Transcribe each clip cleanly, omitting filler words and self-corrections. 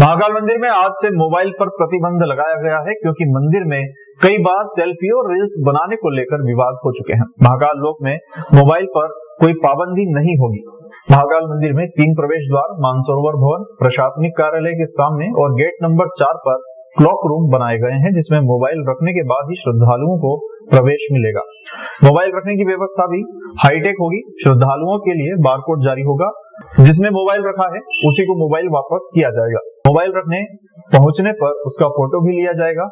महाकाल मंदिर में आज से मोबाइल पर प्रतिबंध लगाया गया है, क्योंकि मंदिर में कई बार सेल्फी और रील्स बनाने को लेकर विवाद हो चुके हैं। महाकाल लोक में मोबाइल पर कोई पाबंदी नहीं होगी। महाकाल मंदिर में 3 प्रवेश द्वार, मानसरोवर भवन, प्रशासनिक कार्यालय के सामने और गेट नंबर 4 पर क्लॉक रूम बनाए गए हैं, जिसमें मोबाइल रखने के बाद ही श्रद्धालुओं को प्रवेश मिलेगा। मोबाइल रखने की व्यवस्था भी हाईटेक होगी। श्रद्धालुओं के लिए बारकोड जारी होगा, जिसने मोबाइल रखा है उसी को मोबाइल वापस किया जाएगा। मोबाइल रखने पहुंचने पर उसका फोटो भी लिया जाएगा।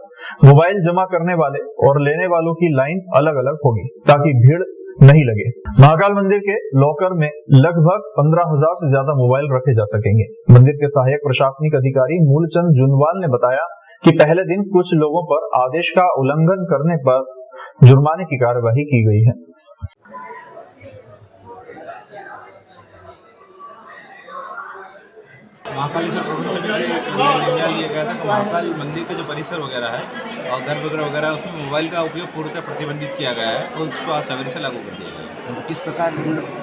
मोबाइल जमा करने वाले और लेने वालों की लाइन अलग अलग होगी, ताकि भीड़ नहीं लगे। महाकाल मंदिर के लॉकर में लगभग 15,000 से ज्यादा मोबाइल रखे जा सकेंगे। मंदिर के सहायक प्रशासनिक अधिकारी मूलचंद जुनवाल ने बताया कि पहले दिन कुछ लोगों पर आदेश का उल्लंघन करने पर जुर्माने की कार्यवाही की गई है। महाकालेश्वर प्रबंध समिति निर्णय लिया गया था कि महाकाल मंदिर का जो परिसर वगैरह है और गर्भगृह वगैरह है, उसमें मोबाइल का उपयोग पूर्णतः प्रतिबंधित किया गया है और उसको आज सवेरे से लागू कर दिया गया है। किस प्रकार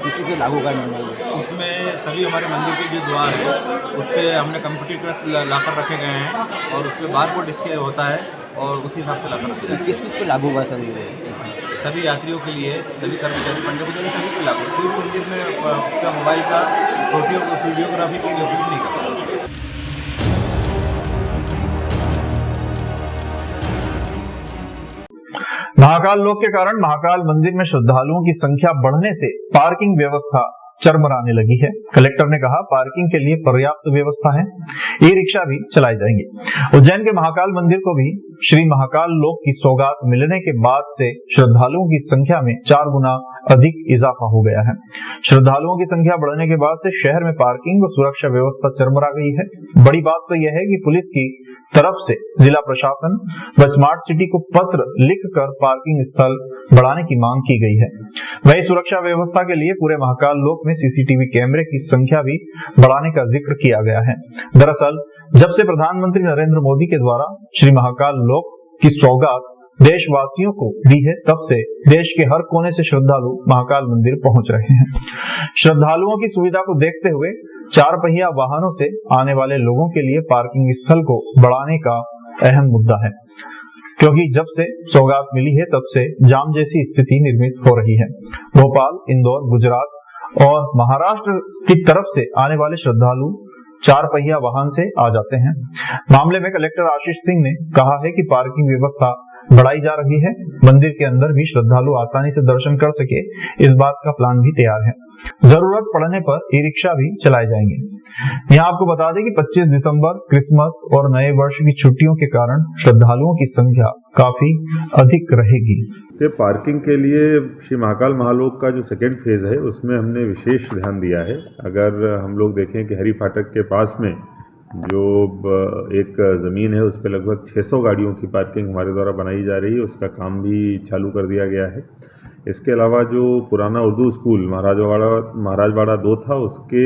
किसी से लागू करना है? उसमें सभी हमारे मंदिर के जो द्वार है उस पर हमने कंप्यूटरीकृत लाकर रखे गए हैं और उस पर बारकोड इसके होता है और उसी हिसाब से लाकर रखे जाते हैं। किस किस को लागू हुआ सर? सभी यात्रियों के लिए, सभी कर्मचारी, पंडित पुजारी सभी को लागू। कोई भी मंदिर में उसका मोबाइल का वीडियोग्राफी के लिए उपयोग नहीं करता। महाकाल लोक के कारण महाकाल मंदिर में श्रद्धालुओं की संख्या बढ़ने से पार्किंग व्यवस्था चरमराने लगी है। कलेक्टर ने कहा, पार्किंग के लिए पर्याप्त व्यवस्था है। ई रिक्शा भी चलाई जाएंगी। उज्जैन के महाकाल मंदिर को भी श्री महाकाल लोक की सौगात मिलने के बाद से श्रद्धालुओं की संख्या में 4 गुना अधिक इजाफा हो गया है। श्रद्धालुओं की संख्या बढ़ने के बाद से शहर में पार्किंग व सुरक्षा व्यवस्था चरमरा गई है। बड़ी बात तो यह है कि पुलिस की तरफ से जिला प्रशासन व स्मार्ट सिटी को पत्र लिखकर पार्किंग स्थल बढ़ाने की मांग की गई है। वहीं सुरक्षा व्यवस्था के लिए पूरे महाकाल लोक में सीसीटीवी कैमरे की संख्या भी बढ़ाने का जिक्र किया गया है। दरअसल जब से प्रधानमंत्री नरेंद्र मोदी के द्वारा श्री महाकाल लोक की सौगात देशवासियों को दी है, तब से देश के हर कोने से श्रद्धालु महाकाल मंदिर पहुंच रहे हैं। श्रद्धालुओं की सुविधा को देखते हुए 4 पहिया वाहनों से आने वाले लोगों के लिए पार्किंग स्थल को बढ़ाने का अहम मुद्दा है, क्योंकि जब से सौगात मिली है तब से जाम जैसी स्थिति निर्मित हो रही है। भोपाल, इंदौर, गुजरात और महाराष्ट्र की तरफ से आने वाले श्रद्धालु 4 पहिया वाहन से आ जाते हैं। मामले में कलेक्टर आशीष सिंह ने कहा है कि पार्किंग व्यवस्था बढ़ाई जा रही है। मंदिर के अंदर भी श्रद्धालु आसानी से दर्शन कर सके, इस बात का प्लान भी तैयार है। जरूरत पड़ने पर ई रिक्शा भी चलाए जाएंगे। यहाँ आपको बता दें कि 25 दिसंबर क्रिसमस और नए वर्ष की छुट्टियों के कारण श्रद्धालुओं की संख्या काफी अधिक रहेगी। पार्किंग के लिए श्री महाकाल महालोक का जो सेकेंड फेज है उसमें हमने विशेष ध्यान दिया है। अगर हम लोग देखें कि हरी फाटक के पास में जो एक ज़मीन है उस पर लगभग 600 गाड़ियों की पार्किंग हमारे द्वारा बनाई जा रही है, उसका काम भी चालू कर दिया गया है। इसके अलावा जो पुराना उर्दू स्कूल महाराजवाड़ा 2 था, उसके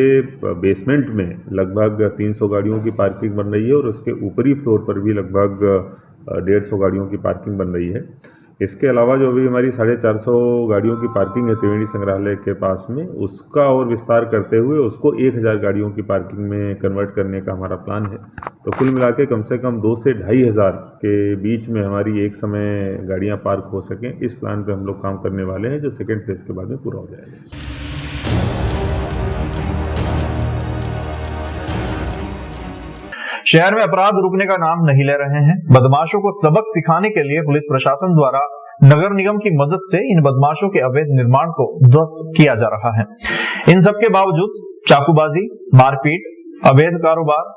बेसमेंट में लगभग 300 गाड़ियों की पार्किंग बन रही है और उसके ऊपरी फ्लोर पर भी लगभग 150 गाड़ियों की पार्किंग बन रही है। इसके अलावा जो अभी हमारी 450 गाड़ियों की पार्किंग है त्रिवेणी संग्रहालय के पास में, उसका और विस्तार करते हुए उसको 1000 गाड़ियों की पार्किंग में कन्वर्ट करने का हमारा प्लान है। तो कुल मिला के कम से कम 2 से 2500 के बीच में हमारी एक समय गाड़ियां पार्क हो सकें, इस प्लान पे हम लोग काम करने वाले हैं, जो सेकेंड फेज के बाद में पूरा हो जाएगा। शहर में अपराध रुकने का नाम नहीं ले रहे हैं। बदमाशों को सबक सिखाने के लिए पुलिस प्रशासन द्वारा नगर निगम की मदद से इन बदमाशों के अवैध निर्माण को ध्वस्त किया जा रहा है। इन सब के बावजूद चाकूबाजी, मारपीट, अवैध कारोबार,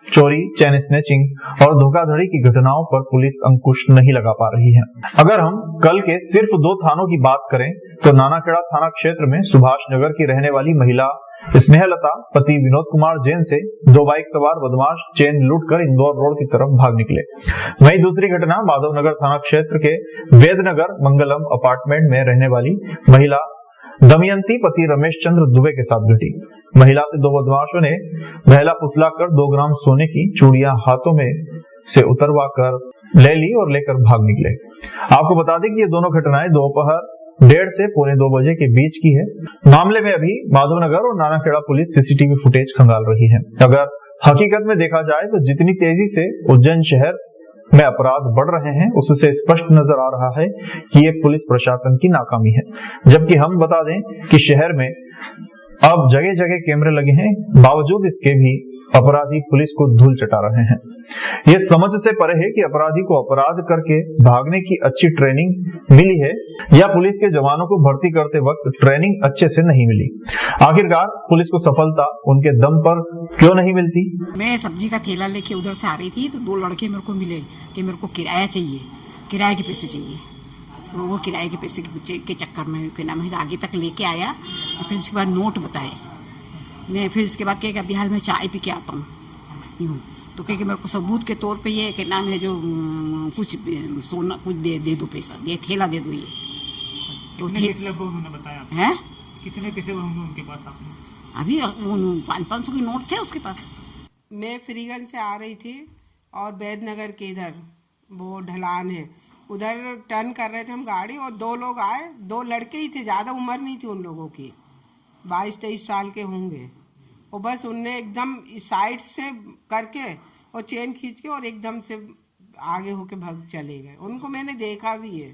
चोरी, चेन स्नैचिंग और धोखाधड़ी की घटनाओं पर पुलिस अंकुश नहीं लगा पा रही है। अगर हम कल के सिर्फ 2 थानों की बात करें तो नानाखेड़ा थाना क्षेत्र में सुभाष नगर की रहने वाली महिला स्नेहलता पति विनोद कुमार जैन से 2 बाइक सवार बदमाश चेन लूटकर इंदौर रोड की तरफ भाग निकले। वहीं दूसरी घटना माधवनगर थाना क्षेत्र के वेदनगर मंगलम अपार्टमेंट में रहने वाली महिला दमयंती पति रमेश चंद्र दुबे के साथ घटी। महिला से 2 बदमाशों ने बहला फुसलाकर 2 ग्राम सोने की चूड़ियां हाथों में से उतरवा कर ले ली और लेकर भाग निकले। आपको बता दें कि ये दोनों घटनाएं दोपहर 1:30 से 1:45 बजे के बीच की है। मामले में अभी माधवनगर और नानाखेड़ा पुलिस सीसीटीवी फुटेज खंगाल रही है। अगर हकीकत में देखा जाए तो जितनी तेजी से उज्जैन शहर में अपराध बढ़ रहे हैं उससे स्पष्ट नजर आ रहा है कि ये पुलिस प्रशासन की नाकामी है। जबकि हम बता दें कि शहर में अब जगह जगह कैमरे लगे हैं, बावजूद इसके भी अपराधी पुलिस को धूल चटा रहे हैं। ये समझ से परे है कि अपराधी को अपराध करके भागने की अच्छी ट्रेनिंग मिली है या पुलिस के जवानों को भर्ती करते वक्त ट्रेनिंग अच्छे से नहीं मिली। आखिरकार पुलिस को सफलता उनके दम पर क्यों नहीं मिलती? मैं सब्जी का थैला लेके उधर से आ रही थी तो 2 लड़के मेरे को मिले कि मेरे को किराया चाहिए, किराए के पैसे चाहिए। तो वो किराए के पैसे के चक्कर में क्या नाम है आगे तक लेके आया और फिर इसके बाद नोट बताए। मैं फिर इसके बाद कहे बिहार में चाय पी के आता हूँ यूँ, तो कहे कि मेरे को सबूत के तौर पे ये क्या नाम है जो कुछ सोना कुछ दे दो, पैसा ये थैला दे दो। ये तो उन्होंने बताया है कितने पैसे होंगे उनके पास? आपने अभी 500 के नोट थे उसके पास। मैं फ्रीगंज से आ रही थी और वैद्यनगर के इधर वो ढलान है उधर टर्न कर रहे थे हम गाड़ी और 2 लोग आए, 2 लड़के ही थे, ज़्यादा उम्र नहीं थी उन लोगों की, 22-23 साल के होंगे। और बस उनने एकदम साइड से करके और चेन खींच के और एकदम से आगे होके भाग चले गए। उनको मैंने देखा भी है,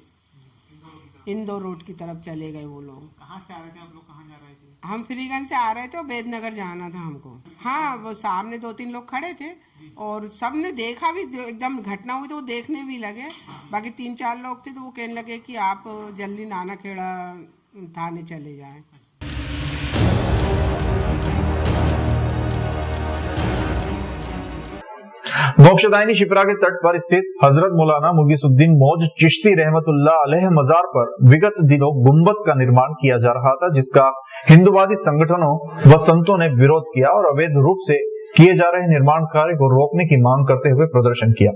इंदौर रोड की तरफ चले गए वो लोग। कहाँ से आ रहे थे आप लोग? कहाँ जा रहे थे? हम फ्रीगंज से आ रहे थे और वैद्यनगर जाना था हमको। हाँ, वो सामने 2-3 लोग खड़े थे और सबने देखा भी, एकदम घटना हुई तो वो देखने भी लगे। बाकी 3-4 लोग थे तो वो कहने लगे कि आप जल्दी नाना खेड़ा थाने चले जाएं। मोक्षदायिनी शिप्रा के तट पर स्थित हजरत मौलाना मुगीसुद्दीन मौज चिश्ती रहमतुल्लाह अलैह मजार पर विगत दिनों गुंबद का निर्माण किया जा रहा था, जिसका हिंदुवादी संगठनों व संतों ने विरोध किया और अवैध रूप से किए जा रहे निर्माण कार्य को रोकने की मांग करते हुए प्रदर्शन किया।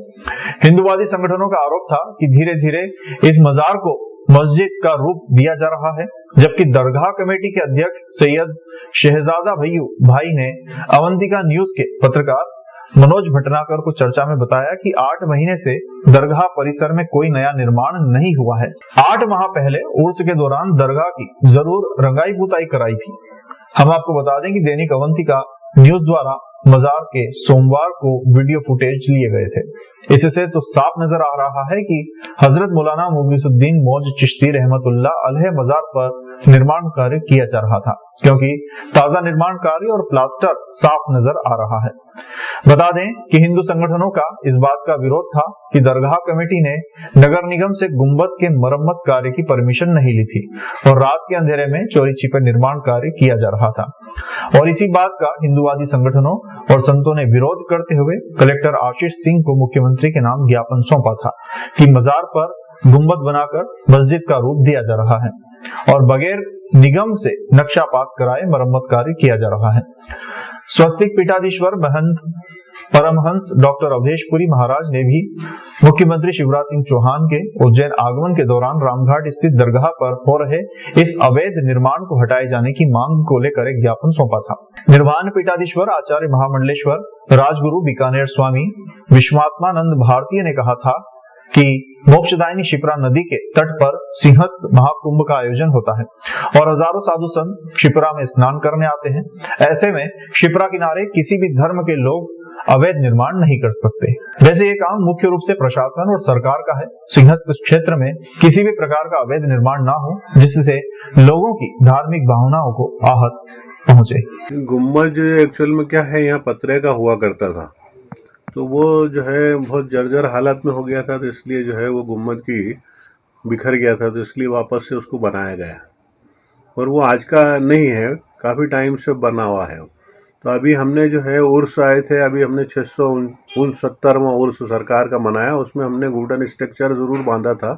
हिंदुवादी संगठनों का आरोप था कि धीरे धीरे इस मजार को मस्जिद का रूप दिया जा रहा है, जबकि दरगाह कमेटी के अध्यक्ष सैयद शहजादा भैयू भाई ने अवंतिका न्यूज के पत्रकार मनोज भटनागर को चर्चा में बताया कि 8 महीने से दरगाह परिसर में कोई नया निर्माण नहीं हुआ है। 8 माह पहले उर्स के दौरान दरगाह की जरूर रंगाई पुताई कराई थी। हम आपको बता दें कि दैनिक अवंतिका न्यूज द्वारा मजार के सोमवार को वीडियो फुटेज लिए गए थे। इससे तो साफ नजर आ रहा है कि हजरत मौलाना मुगीसुद्दीन मौज चिश्ती रहमतुल्लाह अलैह मजार पर निर्माण कार्य किया जा रहा था, क्योंकि ताजा निर्माण कार्य और प्लास्टर साफ नजर आ रहा है। बता दें कि हिंदू संगठनों का इस बात का विरोध था कि दरगाह कमेटी ने नगर निगम से गुंबद के मरम्मत कार्य की परमिशन नहीं ली थी और रात के अंधेरे में चोरी छिपे निर्माण कार्य किया जा रहा था। और इसी बात का हिंदुवादी संगठनों और संतों ने विरोध करते हुए कलेक्टर आशीष सिंह को मुख्यमंत्री के नाम ज्ञापन सौंपा था कि मजार पर गुंबद बनाकर मस्जिद का रूप दिया जा रहा है और बगैर निगम से नक्शा पास कराए मरम्मत कार्य किया जा रहा है। स्वस्तिक पीठाधीश्वर महंत परमहंस डॉक्टर अवधेशपुरी महाराज ने भी मुख्यमंत्री शिवराज सिंह चौहान के उज्जैन आगमन के दौरान रामघाट स्थित दरगाह पर हो रहे इस अवैध निर्माण को हटाए जाने की मांग को लेकर एक ज्ञापन सौंपा था। निर्वाण पीठाधीश्वर आचार्य महामंडलेश्वर राजगुरु बीकानेर स्वामी विश्वात्मानंद भारतीय ने कहा था कि मोक्षदायिनी शिप्रा नदी के तट पर सिंहस्थ महाकुंभ का आयोजन होता है और हजारों साधु संत शिप्रा में स्नान करने आते हैं। ऐसे में शिप्रा किनारे किसी भी धर्म के लोग अवैध निर्माण नहीं कर सकते। वैसे ये काम मुख्य रूप से प्रशासन और सरकार का है। सिंहस्थ क्षेत्र में किसी भी प्रकार का अवैध निर्माण ना हो जिससे लोगों की धार्मिक भावनाओं को आहत पहुंचे। गुम्बद एक्चुअल में क्या है, यहाँ पत्रे का हुआ करता था, तो वो जो है बहुत जर्जर हालत में हो गया था, तो इसलिए जो है वो गुम्बद की बिखर गया था, तो इसलिए वापस से उसको बनाया गया। और वो आज का नहीं है, काफ़ी टाइम से बना हुआ है। तो अभी हमने जो है उर्स आए थे, अभी हमने 669वां उर्स सरकार का मनाया, उसमें हमने वुडन स्ट्रक्चर ज़रूर बांधा था,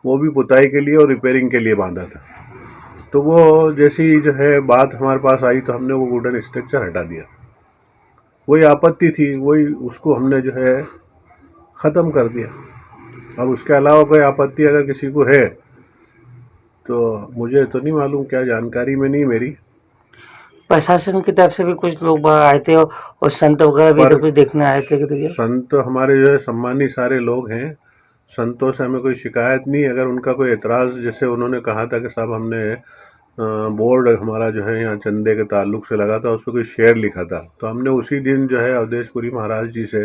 वो भी पुताई के लिए और रिपेयरिंग के लिए बांधा था। तो वो जैसी जो है बात हमारे पास आई तो हमने वो वुडन स्ट्रक्चर हटा दिया। वही आपत्ति थी, वही उसको हमने जो है ख़त्म कर दिया। अब उसके अलावा कोई आपत्ति अगर किसी को है तो मुझे तो नहीं मालूम, क्या जानकारी में नहीं मेरी। प्रशासन की तरफ से भी कुछ लोग आए थे और संत वगैरह भी तो कुछ देखने आए थे। संत हमारे जो है सम्मानी सारे लोग हैं, संतों से हमें कोई शिकायत नहीं। अगर उनका कोई एतराज़, जैसे उन्होंने कहा था कि साहब हमने बोर्ड हमारा जो है यहाँ चंदे के ताल्लुक से लगा था, उस पर कोई शेर लिखा था। तो हमने उसी दिन जो है अवधेशपुरी महाराज जी से,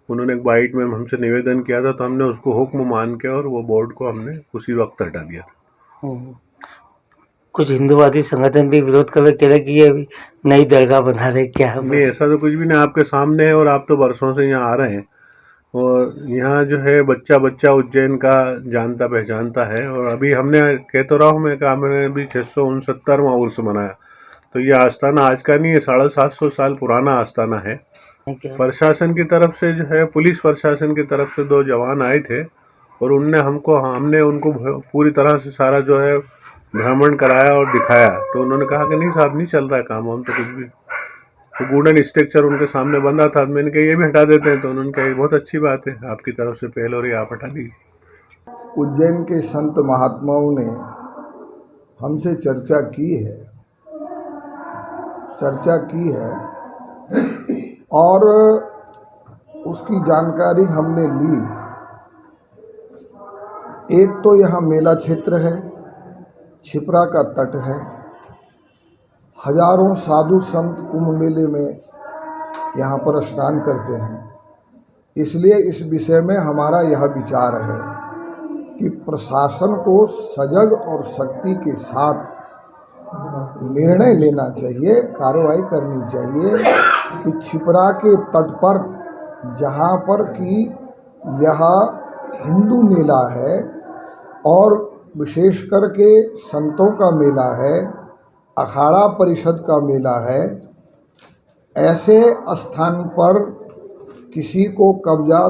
उन्होंने एक बाइट में हमसे निवेदन किया था, तो हमने उसको हुक्म मान के और वो बोर्ड को हमने उसी वक्त हटा दिया था। कुछ हिंदूवादी संगठन भी विरोध कर रहे, कह रहे कि ये अभी नई दरगाह बना रहे, क्या है? नहीं, ऐसा तो कुछ भी नहीं, आपके सामने है और आप तो बरसों से यहाँ आ रहे हैं और यहाँ जो है बच्चा बच्चा उज्जैन का जानता पहचानता है। और अभी हमने कह तो रहा हूँ मैं, कहा मैंने अभी 669वां उर्स मनाया। तो ये आस्थाना आज का नहीं है, 750 साल पुराना आस्थाना है। प्रशासन की तरफ से जो है, पुलिस प्रशासन की तरफ से 2 जवान आए थे और हमने उनको पूरी तरह से सारा जो है भ्रमण कराया और दिखाया। तो उन्होंने कहा कि नहीं साहब, नहीं चल रहा है काम, हम तो कुछ भी। तो वुडन स्ट्रक्चर उनके सामने बंधा था, मैंने कहा ये भी हटा देते हैं। तो उन्होंने कहा ये बहुत अच्छी बात है, आपकी तरफ से पहल हो रही है, आप हटा दीजिए। उज्जैन के संत महात्माओं ने हमसे चर्चा की है और उसकी जानकारी हमने ली। एक तो यहाँ मेला क्षेत्र है, छिपरा का तट है, हजारों साधु संत कुंभ मेले में यहाँ पर स्नान करते हैं। इसलिए इस विषय में हमारा यह विचार है कि प्रशासन को सजग और शक्ति के साथ निर्णय लेना चाहिए, कार्रवाई करनी चाहिए कि छिपरा के तट पर, जहाँ पर कि यह हिंदू मेला है और विशेष करके संतों का मेला है, अखाड़ा परिषद का मेला है, ऐसे स्थान पर किसी को कब्जा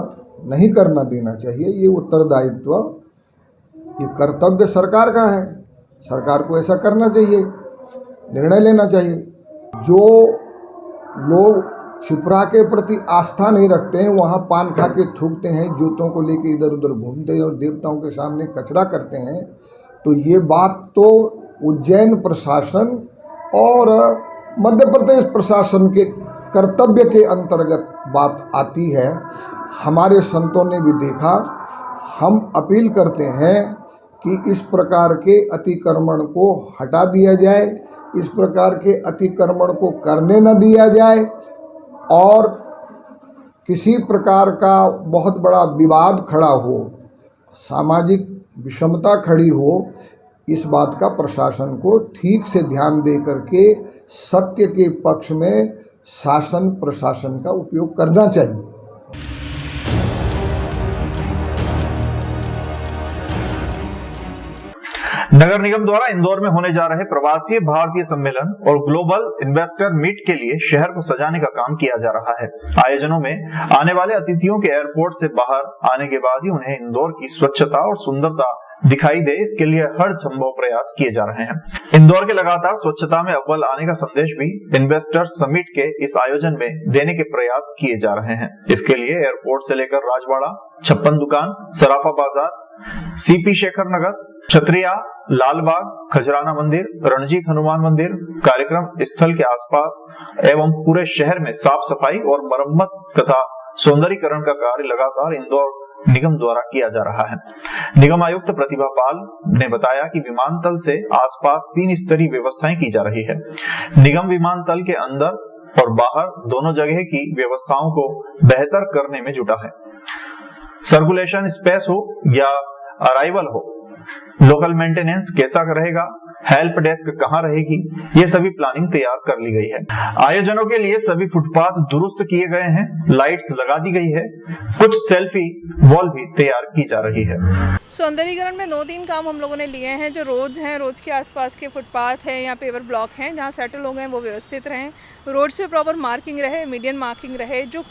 नहीं करना देना चाहिए। ये उत्तरदायित्व, ये कर्तव्य सरकार का है। सरकार को ऐसा करना चाहिए, निर्णय लेना चाहिए। जो लोग छिपरा के प्रति आस्था नहीं रखते हैं, वहाँ पान खा के थूकते हैं, जूतों को लेके इधर उधर घूमते हैं और देवताओं के सामने कचरा करते हैं, तो ये बात तो उज्जैन प्रशासन और मध्य प्रदेश प्रशासन के कर्तव्य के अंतर्गत बात आती है। हमारे संतों ने भी देखा। हम अपील करते हैं कि इस प्रकार के अतिक्रमण को हटा दिया जाए, इस प्रकार के अतिक्रमण को करने न दिया जाए और किसी प्रकार का बहुत बड़ा विवाद खड़ा हो, सामाजिक विषमता खड़ी हो, इस बात का प्रशासन को ठीक से ध्यान दे करके सत्य के पक्ष में शासन प्रशासन का उपयोग करना चाहिए। नगर निगम द्वारा इंदौर में होने जा रहे प्रवासी भारतीय सम्मेलन और ग्लोबल इन्वेस्टर मीट के लिए शहर को सजाने का काम किया जा रहा है। आयोजनों में आने वाले अतिथियों के एयरपोर्ट से बाहर आने के बाद ही उन्हें इंदौर की स्वच्छता और सुंदरता दिखाई दे, इसके लिए हर संभव प्रयास किए जा रहे हैं। इंदौर के लगातार स्वच्छता में अव्वल आने का संदेश भी इन्वेस्टर समिट के इस आयोजन में देने के प्रयास किए जा रहे हैं। इसके लिए एयरपोर्ट से लेकर राजवाड़ा, छप्पन दुकान, सराफा बाजार, सीपी शेखर नगर, छतरिया, लालबाग, खजराना मंदिर, रणजीत हनुमान मंदिर, कार्यक्रम स्थल के आसपास एवं पूरे शहर में साफ सफाई और मरम्मत तथा सौंदर्यीकरण का कार्य लगातार इंदौर निगम द्वारा किया जा रहा है। निगम आयुक्त प्रतिभा पाल ने बताया कि विमानतल से आसपास 3 स्तरीय व्यवस्थाएं की जा रही है। निगम विमानतल के अंदर और बाहर दोनों जगह की व्यवस्थाओं को बेहतर करने में जुटा है। सर्कुलेशन स्पेस हो या अराइवल हो, लोकल मेंटेनेंस कैसा रहेगा, हेल्प डेस्क कहां रहेगी, ये सभी प्लानिंग तैयार कर ली गई है। आयोजनों के लिए सभी फुटपाथ दुरुस्त किए गए हैं, लाइट्स लगा दी गई है, कुछ सेल्फी वॉल भी तैयार की जा रही है। सौंदर्यीकरण में 2-3 काम हम लोगों ने लिए हैं। जो रोड्स हैं, रोड्स के आसपास के फुटपाथ हैं या पेवर ब्लॉक हैं, जहाँ सेटल हो गए हैं वो व्यवस्थित रहें। रोड्स पे प्रॉपर मार्किंग रहे, मीडियन मार्किंग रहे। जो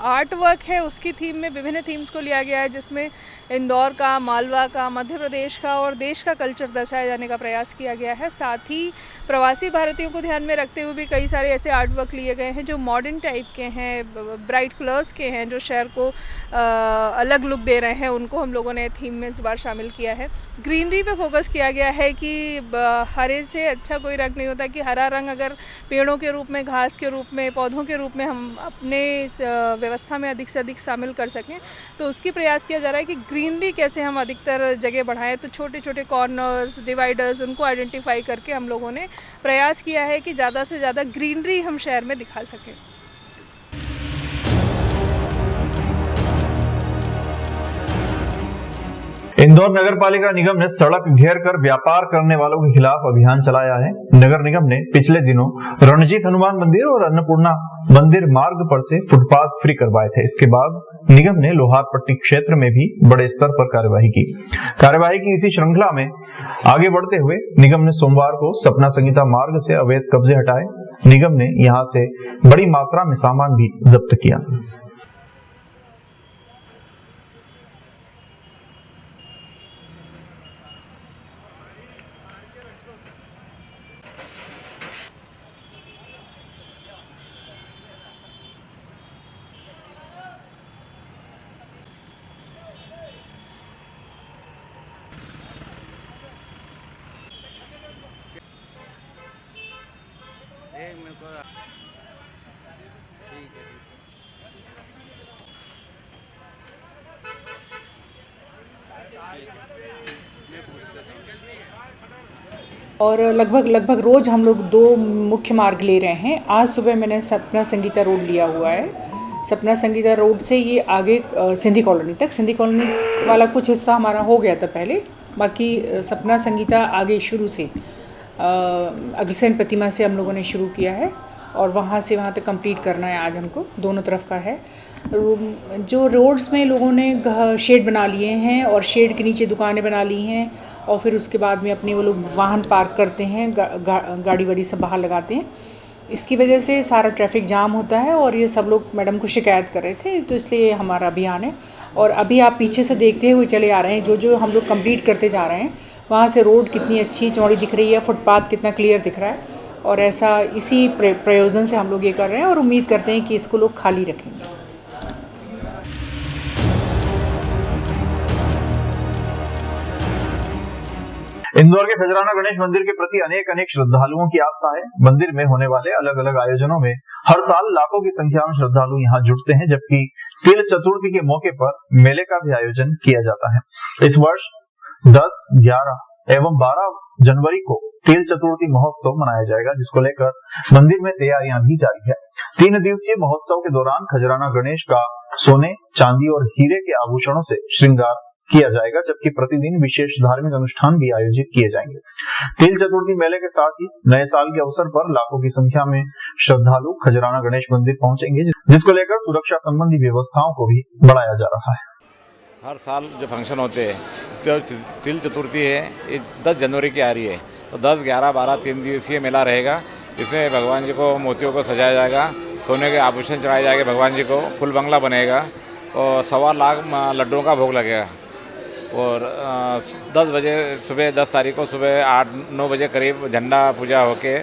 आर्ट वर्क है उसकी थीम में विभिन्न थीम्स को लिया गया है, जिसमें इंदौर का, मालवा का, मध्य प्रदेश का और देश का कल्चर दर्शाया जाने का प्रयास किया गया है। साथ ही प्रवासी भारतीयों को ध्यान में रखते हुए भी कई सारे ऐसे आर्ट वर्क लिए गए हैं जो मॉडर्न टाइप के हैं, ब्राइट कलर्स के हैं, जो शहर को अलग लुक दे रहे हैं, उनको हम लोगों ने थीम में इस बार शामिल किया है। ग्रीनरी पे फोकस किया गया है कि हरे से अच्छा कोई रंग नहीं होता, कि हरा रंग अगर पेड़ों के रूप में, घास के रूप में, पौधों के रूप में हम अपने व्यवस्था में अधिक से अधिक शामिल कर सकें, तो उसकी प्रयास किया जा रहा है कि ग्रीनरी कैसे हम अधिकतर जगह बढ़ाएं। तो छोटे छोटे कॉर्नर्स, डिवाइडर्स एरियाज़ उनको आइडेंटिफाई करके हम लोगों ने प्रयास किया है कि ज़्यादा से ज़्यादा ग्रीनरी हम शहर में दिखा सकें। इंदौर नगर पालिका निगम ने सड़क घेर कर व्यापार करने वालों के खिलाफ अभियान चलाया है। नगर निगम ने पिछले दिनों रणजीत हनुमान मंदिर और अन्नपूर्णा मंदिर मार्ग पर से फुटपाथ फ्री करवाए थे। इसके बाद निगम ने लोहारपट्टी क्षेत्र में भी बड़े स्तर पर कार्यवाही की इसी श्रृंखला में आगे बढ़ते हुए निगम ने सोमवार को सपना संगीता मार्ग से अवैध कब्जे हटाए। निगम ने यहां से बड़ी मात्रा में सामान भी जब्त किया। और लगभग रोज़ हम लोग 2 मुख्य मार्ग ले रहे हैं। आज सुबह मैंने सपना संगीता रोड लिया हुआ है। सपना संगीता रोड से ये आगे सिंधी कॉलोनी तक, सिंधी कॉलोनी वाला कुछ हिस्सा हमारा हो गया था पहले, बाकी सपना संगीता आगे शुरू से अग्रसेन प्रतिमा से हम लोगों ने शुरू किया है और वहाँ से वहाँ तक कंप्लीट करना है। आज हमको दोनों तरफ का है। जो रोड्स में लोगों ने शेड बना लिए हैं और शेड के नीचे दुकानें बना ली हैं और फिर उसके बाद में अपने वो लोग वाहन पार्क करते हैं, गाड़ी वाड़ी सब बाहर लगाते हैं। इसकी वजह से सारा ट्रैफिक जाम होता है और ये सब लोग मैडम को शिकायत कर रहे थे, तो इसलिए हमारा अभियान है। और अभी आप पीछे से देखते हुए चले आ रहे हैं, जो हम लोग कंप्लीट करते जा रहे हैं, वहाँ से रोड कितनी अच्छी चौड़ी दिख रही है, फुटपाथ कितना क्लियर दिख रहा है। और ऐसा इसी प्रयोजन से हम लोग ये कर रहे हैं और उम्मीद करते हैं कि इसको लोग खाली रखेंगे। इंदौर के खजराना गणेश मंदिर के प्रति अनेक श्रद्धालुओं की आस्था है। मंदिर में होने वाले अलग अलग आयोजनों में हर साल लाखों की संख्या में श्रद्धालु यहाँ जुटते हैं, जबकि तिल चतुर्थी के मौके पर मेले का भी आयोजन किया जाता है। इस वर्ष 10, 11 एवं 12 जनवरी को तिल चतुर्थी महोत्सव मनाया जाएगा, जिसको लेकर मंदिर में तैयारियां भी जारी है। 3 दिवसीय महोत्सव के दौरान खजराना गणेश का सोने, चांदी और हीरे के आभूषणों से श्रृंगार किया जाएगा, जबकि प्रतिदिन विशेष धार्मिक अनुष्ठान भी आयोजित किए जाएंगे। तिल चतुर्थी मेले के साथ ही नए साल के अवसर पर लाखों की संख्या में श्रद्धालु खजराना गणेश मंदिर पहुंचेंगे, जिसको लेकर सुरक्षा संबंधी व्यवस्थाओं को भी बढ़ाया जा रहा है। हर साल जो फंक्शन होते हैं, तो तिल चतुर्थी है, ये 10 जनवरी की आ रही है, तो 10, 11, 12 3 दिवसीय मेला रहेगा। इसमें भगवान जी को मोतियों को सजाया जाएगा, सोने के आभूषण चढ़ाए जाएंगे भगवान जी को, फुल बंगला बनेगा और 1.25 लाख लड्डुओं का भोग लगेगा। और 10 बजे सुबह 10 तारीख को सुबह 8-9 बजे करीब झंडा पूजा होके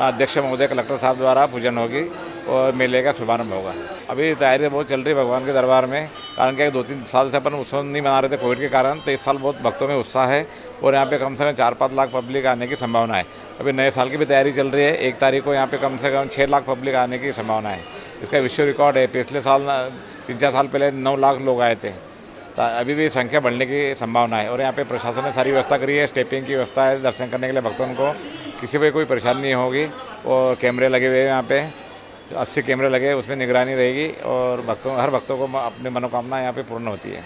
अध्यक्ष महोदय कलेक्टर साहब द्वारा पूजन होगी और मेले का शुभारंभ होगा। अभी तैयारी बहुत चल रही है भगवान के दरबार में, कारण क्या 2-3 साल से अपन उत्सव नहीं मना रहे थे कोविड के कारण, तो इस साल बहुत भक्तों में उत्साह है और यहाँ पे कम से कम 4-5 लाख पब्लिक आने की संभावना है। अभी नए साल की भी तैयारी चल रही है। 1 तारीख को यहाँ पे कम से कम 6 लाख पब्लिक आने की संभावना है। इसका विश्व रिकॉर्ड है। पिछले साल 3-4 साल पहले 9 लाख लोग आए थे, तो अभी भी संख्या बढ़ने की संभावना है। और यहाँ पे प्रशासन ने सारी व्यवस्था करी है, स्टेपिंग की व्यवस्था है, दर्शन करने के लिए भक्तों को किसी भी कोई परेशानी नहीं होगी। और कैमरे लगे हुए हैं, यहाँ पे 80 कैमरे लगे, उसमें निगरानी रहेगी और हर भक्तों को अपनी मनोकामना यहाँ पे पूर्ण होती है।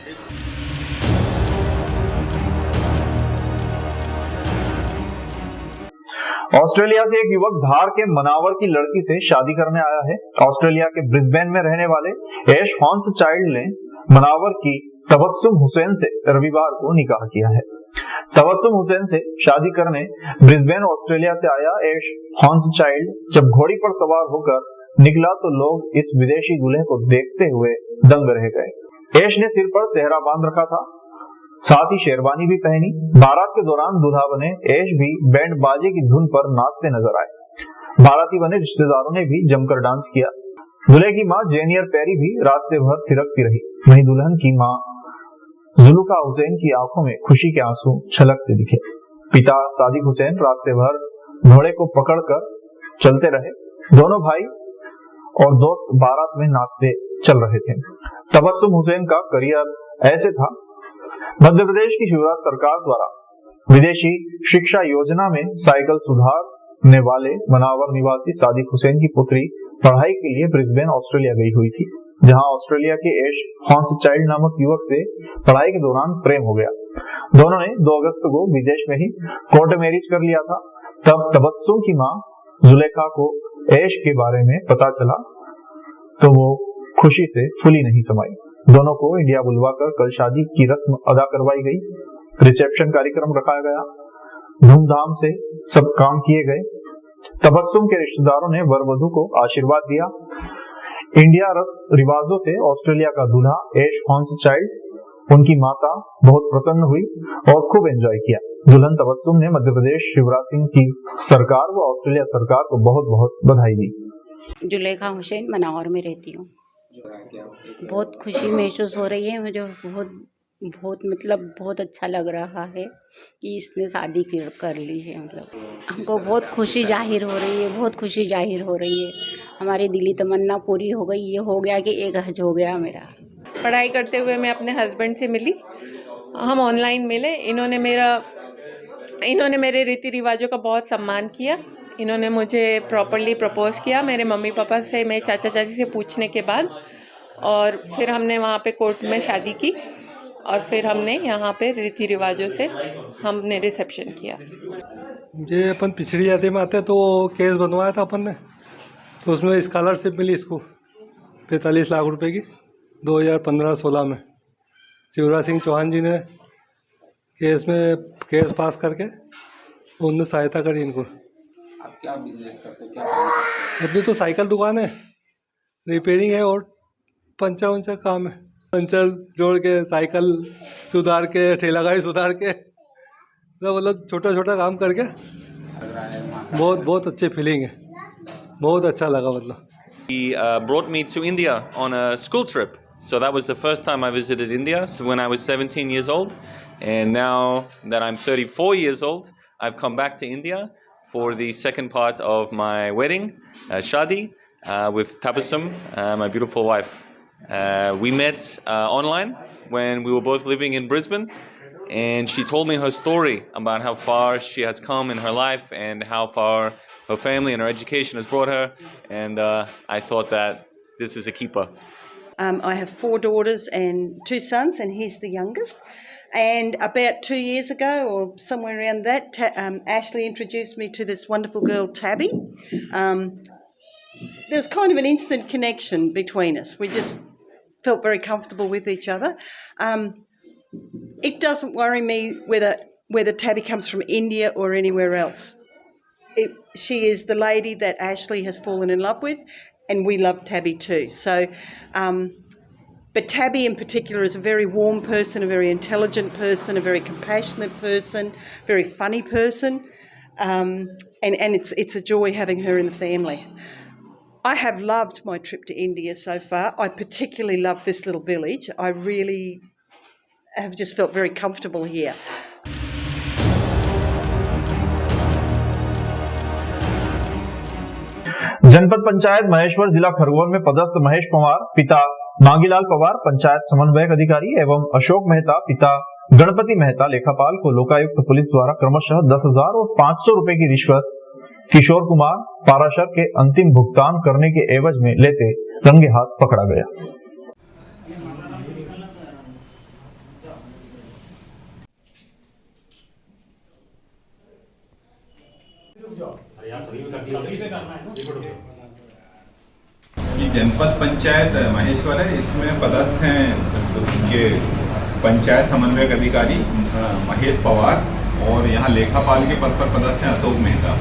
ऑस्ट्रेलिया से एक युवक धार के मनावर की लड़की से शादी करने आया है। ऑस्ट्रेलिया के ब्रिस्बेन में रहने वाले एश हॉर्न्सचाइल्ड ने मनावर की तबस्सुम हुसैन से रविवार को निकाह किया है। तबस्सुम हुसैन से शादी करने ब्रिस्बेन ऑस्ट्रेलिया से आया एश हॉर्न्सचाइल्ड जब घोड़ी पर सवार होकर निकला तो लोग इस विदेशी दूल्हे को देखते हुए दंग रह गए। एश ने सिर पर सेहरा बांध रखा था, साथ ही शेरवानी भी पहनी। बारात के दौरान दूल्हा बने एश भी बैंड बाजे की धुन पर नाचते नजर आए। बाराती बने रिश्तेदारों ने भी जमकर डांस किया। दूल्हे की मां जेनियर पेरी भी रास्ते भर थिरकती रही। वहीं दुल्हन की मां जुल्फा हुसैन की आंखों में खुशी के आंसू छलकते दिखे। पिता सादिक हुसैन रास्ते भर घोड़े को पकड़कर चलते रहे। दोनों भाई और दोस्त बारात में नाचते चल रहे थे। तबस्सुम हुसैन का करियर ऐसे था, मध्य प्रदेश की शिवराज सरकार द्वारा विदेशी शिक्षा योजना में साइकिल सुधारने वाले मनावर निवासी सादिक हुसैन की पुत्री पढ़ाई के लिए ब्रिस्बेन ऑस्ट्रेलिया गई हुई थी, जहां ऑस्ट्रेलिया के एश हॉर्न्सचाइल्ड नामक युवक से पढ़ाई के दौरान प्रेम हो गया। दोनों ने 2 अगस्त को विदेश में ही कोर्ट मैरिज कर लिया था। तब तबस्सुम की मां जुलेखा को एश के बारे में पता चला तो वो खुशी से फूली नहीं समाई। दोनों को इंडिया बुलवाकर कल शादी की रस्म अदा करवाई गई। रिसेप्शन कार्यक्रम रखा गया, धूमधाम से सब काम किए गए। तबस्सुम के रिश्तेदारों ने वर वधू को आशीर्वाद दिया। इंडिया रस्म रिवाजों से ऑस्ट्रेलिया का दूल्हा एश हॉर्न्सचाइल्ड उनकी माता बहुत प्रसन्न हुई और खूब एंजॉय किया। दुल्हन तबस्सुम ने मध्य प्रदेश शिवराज सिंह की सरकार व ऑस्ट्रेलिया सरकार को बहुत बहुत बधाई दी। जुलेखा हुसैन मनावर में रहती हूँ। बहुत खुशी महसूस हो रही है मुझे, बहुत अच्छा लग रहा है कि इसने शादी कर ली है। मतलब हमको बहुत खुशी जाहिर हो रही है, हमारी दिली तमन्ना पूरी हो गई। ये हो गया कि एक हज हो गया मेरा। पढ़ाई करते हुए मैं अपने हस्बैंड से मिली, हम ऑनलाइन मिले। इन्होंने मेरे रीति रिवाजों का बहुत सम्मान किया। इन्होंने मुझे प्रॉपरली प्रपोज किया मेरे मम्मी पापा से, मेरे चाचा चाची से पूछने के बाद, और फिर हमने वहाँ पे कोर्ट में शादी की और फिर हमने यहाँ पे रीति रिवाजों से हमने रिसेप्शन किया। ये अपन पिछड़ी जाति में आते तो केस बनवाया था अपन ने, तो उसमें स्कॉलरशिप मिली इसको 45 लाख रुपए की 2015-16 में। शिवराज सिंह चौहान जी ने केस पास करके उन्होंने सहायता करी इनको। आप क्या बिजनेस करते हैं, क्या काम करते हैं? अपनी तो साइकिल दुकान है, रिपेयरिंग है और पंचर वंचर काम है। पंचर जोड़ के, साइकिल सुधार के, ठेला गाड़ी सुधार के, मतलब छोटा काम करके बहुत अच्छी फीलिंग है, बहुत अच्छा लगा। मतलब He brought me to India on a school trip. So that was the first time I visited India, so when I was 17 years old. And now that I'm 34 years old, I've come back to India for the second part of my wedding, Shadi, with Tabassum, my beautiful wife. We met online when we were both living in Brisbane, and she told me her story about how far she has come in her life and how far her family and her education has brought her, and I thought that this is a keeper. I have 4 daughters and 2 sons, and he's the youngest. And about 2 years ago, or somewhere around that, Ashley introduced me to this wonderful girl, Tabby. There was kind of an instant connection between us. We just felt very comfortable with each other. It doesn't worry me whether Tabby comes from India or anywhere else. She is the lady that Ashley has fallen in love with, and we love Tabby too. So, but Tabby in particular is a very warm person, a very intelligent person, a very compassionate person, very funny person, and it's a joy having her in the family. I have loved my trip to India so far. I particularly love this little village. I really have just felt very comfortable here. जनपद पंचायत महेश्वर जिला खरगोन में पदस्थ महेश पवार पिता मांगीलाल पवार पंचायत समन्वयक अधिकारी एवं अशोक मेहता पिता गणपति मेहता लेखापाल को लोकायुक्त पुलिस द्वारा क्रमशः 10,000 और 500 रुपए की रिश्वत किशोर कुमार पाराशर के अंतिम भुगतान करने के एवज में लेते रंगे हाथ पकड़ा गया। ये जनपद पंचायत महेश्वर है, इसमें पदस्थ हैं के पंचायत समन्वयक अधिकारी महेश पवार और यहाँ लेखापाल के पद पर पदस्थ हैं अशोक मेहता।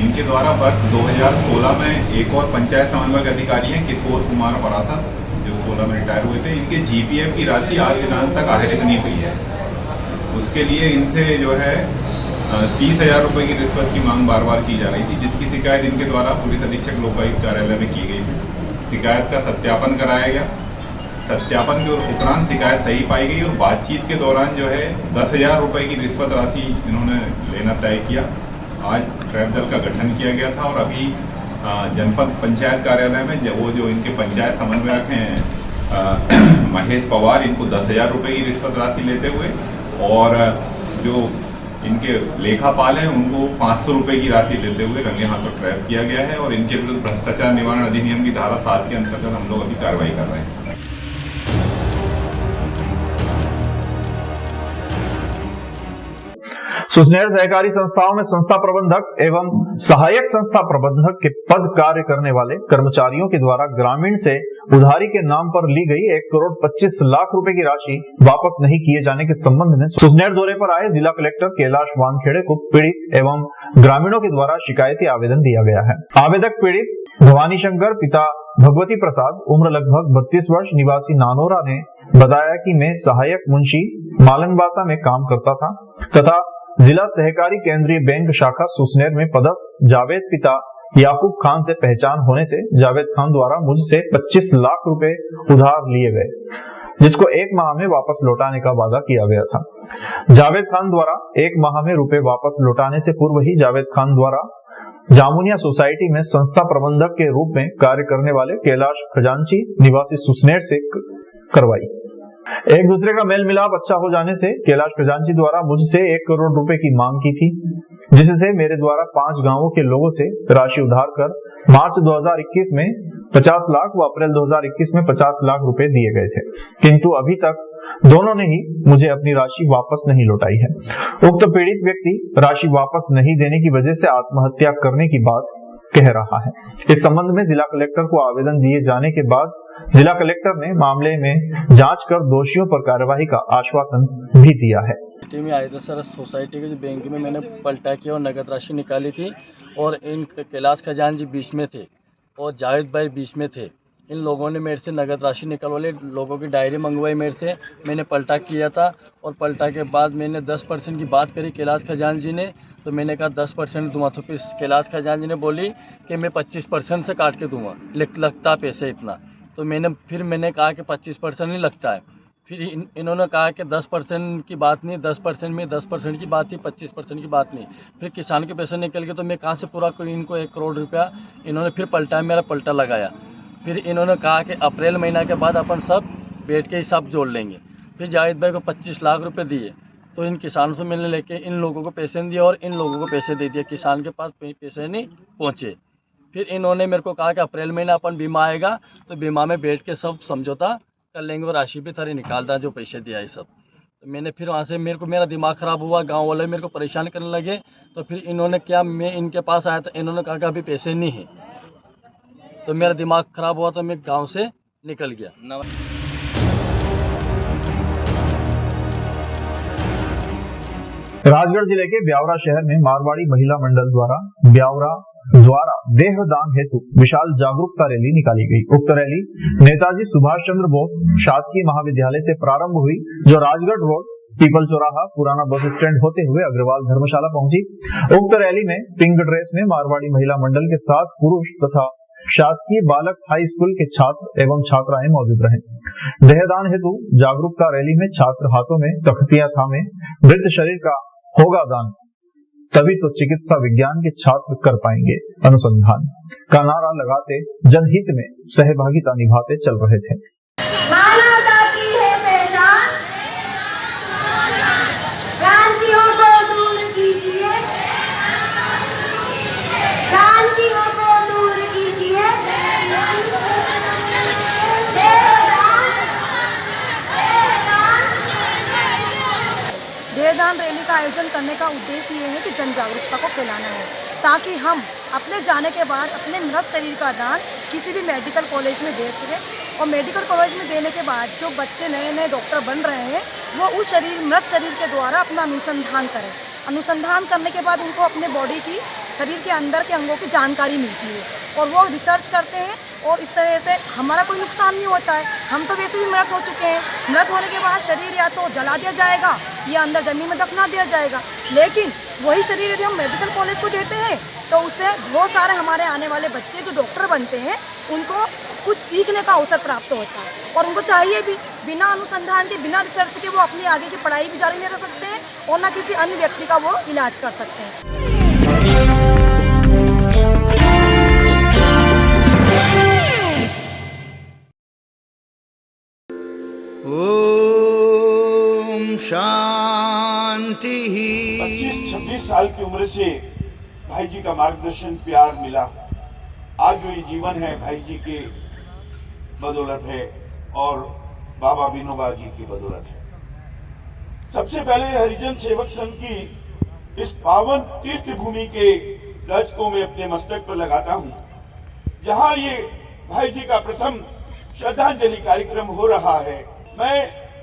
इनके द्वारा वर्ष 2016 में एक और पंचायत समन्वयक अधिकारी हैं किशोर कुमार पराशर, जो 16 में रिटायर हुए थे। इनके जीपीएफ की राशि आज दिनांक तक आहरित नहीं हुई है। उसके लिए इनसे जो है 30,000 रुपये की रिश्वत की मांग बार बार की जा रही थी, जिसकी शिकायत इनके द्वारा पुलिस अधीक्षक लोकायुक्त कार्यालय में की गई थी। शिकायत का सत्यापन कराया गया। सत्यापन के उपरांत शिकायत सही पाई गई और बातचीत के दौरान जो है 10,000 रुपये की रिश्वत राशि इन्होंने लेना तय किया। आज ट्रैप दल का गठन किया गया था और अभी जनपद पंचायत कार्यालय में वो जो इनके पंचायत समन्वयक हैं महेश पवार, इनको 10,000 रुपये की रिश्वत राशि लेते हुए और जो इनके लेखापाल हैं उनको 500 रुपए की राशि लेते हुए रंगे हाथों ट्रैप किया गया है और इनके विरुद्ध भ्रष्टाचार निवारण अधिनियम की धारा 7 के अंतर्गत हम लोग अभी कार्रवाई कर रहे हैं। सुसनेर सहकारी संस्थाओं में संस्था प्रबंधक एवं सहायक संस्था प्रबंधक के पद कार्य करने वाले कर्मचारियों के द्वारा ग्रामीण से उधारी के नाम पर ली गई 1,25,00,000 रुपए की राशि वापस नहीं किए जाने के संबंध में सुसनेर दौरे पर आए जिला कलेक्टर कैलाश वानखेड़े को पीड़ित एवं ग्रामीणों के द्वारा शिकायती आवेदन दिया गया है। आवेदक पीड़ित भवानी शंकर पिता भगवती प्रसाद उम्र लगभग 32 वर्ष निवासी नानोरा ने बताया कि मैं सहायक मुंशी मालनबासा में काम करता था तथा जिला सहकारी केंद्रीय बैंक शाखा सुसनेर में पदस्थ जावेद पिता याकूब खान से पहचान होने से जावेद खान द्वारा मुझसे 25 लाख रुपए उधार लिए गए, जिसको 1 माह में वापस लौटाने का वादा किया गया था। जावेद खान द्वारा 1 माह में रुपए वापस लौटाने से पूर्व ही जावेद खान द्वारा जामुनिया सोसाइटी में संस्था प्रबंधक के रूप में कार्य करने वाले कैलाश खजांची निवासी सुसनेर से करवाई। एक दूसरे का मेल मिलाप अच्छा हो जाने से कैलाश खजांची द्वारा मुझसे 1 करोड़ रुपए की मांग की थी, जिससे मेरे द्वारा 5 गांवों के लोगों से राशि उधार कर मार्च 2021 में 50 लाख व अप्रैल 2021 में 50 लाख रुपए दिए गए थे, किंतु अभी तक दोनों ने ही मुझे अपनी राशि वापस नहीं लौटाई है। उक्त पीड़ित व्यक्ति राशि वापस नहीं देने की वजह से आत्महत्या करने की बात कह रहा है। इस संबंध में जिला कलेक्टर को आवेदन दिए जाने के बाद जिला कलेक्टर ने मामले में जांच कर दोषियों पर कार्रवाई का आश्वासन भी दिया है। में आए थे सर, सोसाइटी के जो बैंक में मैंने पलटा किया और नगद राशि निकाली थी और इन कैलाश खजान जी बीच में थे और जावेद भाई बीच में थे। इन लोगों ने मेरे से नगद राशि निकलवा ली, लोगों की डायरी मंगवाई मेरे से, मैंने पलटा किया था और पलटा के बाद मैंने 10% की बात करी कैलाश खजान जी ने, तो मैंने कहा 10% दूंगा, तो फिर कैलाश खजान जी ने बोली कि मैं 25% से काट के दूंगा, लगता पैसे इतना, तो मैंने कहा कि 25% नहीं लगता है। फिर इन्होंने कहा कि 10% की बात नहीं, 10% में 10% की बात थी, 25% की बात नहीं। फिर किसान के पैसे निकल गए तो मैं कहाँ से पूरा करूँ, इनको 1 करोड़ रुपया इन्होंने फिर पलटा, मेरा पलटा लगाया। फिर इन्होंने कहा कि अप्रैल महीना के बाद अपन सब बैठ के हिसाब जोड़ लेंगे। फिर जावेद भाई को 25 लाख रुपए दिए, तो इन किसानों से मिलने लेके इन लोगों को पैसे नहीं दिए और इन लोगों को पैसे दे दिए, किसान के पास पैसे नहीं पहुँचे। फिर इन्होंने मेरे को कहा कि अप्रैल महीना अपन बीमा आएगा तो बीमा में बैठ के सब समझौता कर लेंगे और राशि भी थारी निकालता जो पैसे दिया है सब। तो मैंने फिर वहाँ से मेरा दिमाग ख़राब हुआ, गांव वाले मेरे को परेशान करने लगे। तो फिर इन्होंने क्या, मैं इनके पास आया तो इन्होंने कहा कि अभी पैसे नहीं हैं, तो मेरा दिमाग ख़राब हुआ तो मैं गाँव से निकल गया। राजगढ़ जिले के ब्यावरा शहर में मारवाड़ी महिला मंडल द्वारा ब्यावरा द्वारा देह दान हेतु विशाल जागरूकता रैली निकाली गई। उक्त रैली नेताजी सुभाष चंद्र बोस शासकीय महाविद्यालय से प्रारंभ हुई, जो राजगढ़ रोड, पीपल चौराहा, पुराना बस स्टैंड होते हुए अग्रवाल धर्मशाला पहुंची। उक्त रैली में पिंक ड्रेस में मारवाड़ी महिला मंडल के 7 पुरुष तथा शासकीय बालक हाई स्कूल के छात्र एवं छात्राएं मौजूद रहे। देहदान हेतु जागरूकता रैली में छात्र हाथों में तख्तियां थामे मृत शरीर का होगा दान, तभी तो चिकित्सा विज्ञान के छात्र कर पाएंगे अनुसंधान का नारा लगाते जनहित में सहभागिता निभाते चल रहे थे। मानवता की है पहचान, क्रांतियों को दूर कीजिए, क्रांतियों को दूर कीजिए। देहदान रैली का आयोजन करने का उद्देश्य ये है कि जन जागरूकता को फैलाना है, ताकि हम अपने जाने के बाद अपने मृत शरीर का दान किसी भी मेडिकल कॉलेज में दे सकें और मेडिकल कॉलेज में देने के बाद जो बच्चे नए नए डॉक्टर बन रहे हैं वो उस मृत शरीर के द्वारा अपना अनुसंधान करें। अनुसंधान करने के बाद उनको अपने बॉडी की, शरीर के अंदर के अंगों की जानकारी मिलती है और वो रिसर्च करते हैं और इस तरह से हमारा कोई नुकसान नहीं होता है। हम तो वैसे भी मृत हो चुके हैं, मृत होने के बाद शरीर या तो जला दिया जाएगा या अंदर जमीन में दफना दिया जाएगा, लेकिन वही शरीर यदि हम मेडिकल कॉलेज को देते हैं तो उससे बहुत सारे हमारे आने वाले बच्चे जो डॉक्टर बनते हैं उनको कुछ सीखने का अवसर प्राप्त होता है और उनको चाहिए भी, बिना अनुसंधान के, बिना रिसर्च के वो अपनी आगे की पढ़ाई भी जारी नहीं रख सकते हैं और न किसी अन्य व्यक्ति का वो इलाज कर सकते हैं। ओम शांति शांति ही। 25-26 साल की उम्र से भाई जी का मार्गदर्शन प्यार मिला। आज जो ये जीवन है भाई जी के बदौलत है और बाबा विनोबा जी की बदौलत है। सबसे पहले हरिजन सेवक संघ की इस पावन तीर्थ भूमि के ध्वज को मैं अपने मस्तक पर लगाता हूं, जहां ये भाई जी का प्रथम श्रद्धांजलि कार्यक्रम हो रहा है। मैं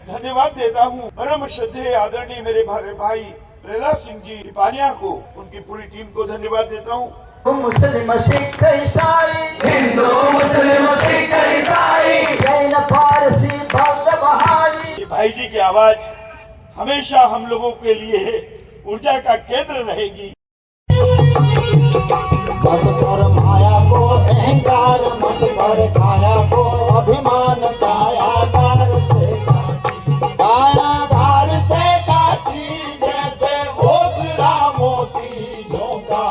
धन्यवाद देता हूं परम श्रद्धेय आदरणीय मेरे भाई प्रहलाद सिंह जी पानिया को, उनकी पूरी टीम को धन्यवाद देता हूं। मुस्लिम सिख ईसाई, हिंदू मुस्लिम सिख ईसाई, जैन पारसी बौद्ध बहाई। भाई जी की आवाज हमेशा हम लोगों के लिए ऊर्जा का केंद्र रहेगी। मत कर माया को अहंकार, मत कर काया को अभिमान, कायागार से काची जैसे ओसरा मोती झोंका